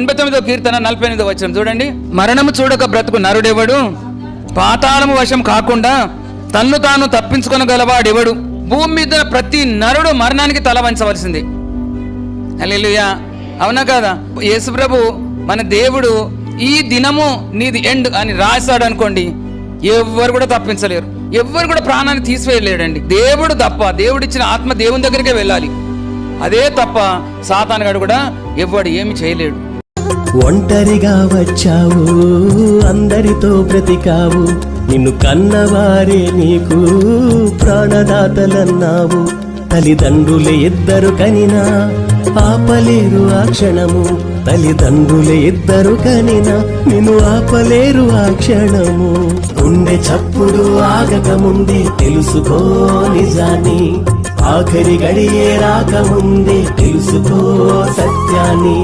89వ కీర్తన 48వ వచనం చూడండి. మరణము చూడక బ్రతుకు నరుడెవడు, పాతాళము వశం కాకుండా తన్ను తాను తప్పించుకొనగలవాడెవడు. భూమి మీద ప్రతి నరుడు మరణానికి తల వంచవలసింది. హల్లెలూయా, అవునా కాదా? యేసుప్రభు మన దేవుడు ఈ దినము నీది ఎండ్ అని రాశాడు అనుకోండి, ఎవ్వరు కూడా తప్పించలేరు, ఎవ్వరు కూడా ప్రాణాన్ని తీసివేయలేడండి. దేవుడు తప్ప, దేవుడిచ్చిన ఆత్మ దేవుని దగ్గరికే వెళ్ళాలి. అదే తప్ప సాతానుగాడు కూడా ఎవ్వడు ఏమి చేయలేడు. ఒంటరిగా వచ్చావు, అందరితో బ్రతికావు, నిన్ను కన్నవారే నీకు ప్రాణదాతలన్నావు. తల్లిదండ్రులే ఇద్దరు కనినా ఆపలేరు ఆ క్షణము, తల్లిదండ్రులే ఇద్దరు కనినా నిన్ను ఆపలేరు ఆ క్షణము. గుండె చప్పుడు ఆగకముందే తెలుసుకో నిజాన్ని, ఆఖరి గడియే రాకముందే తెలుసుకో సత్యాన్ని.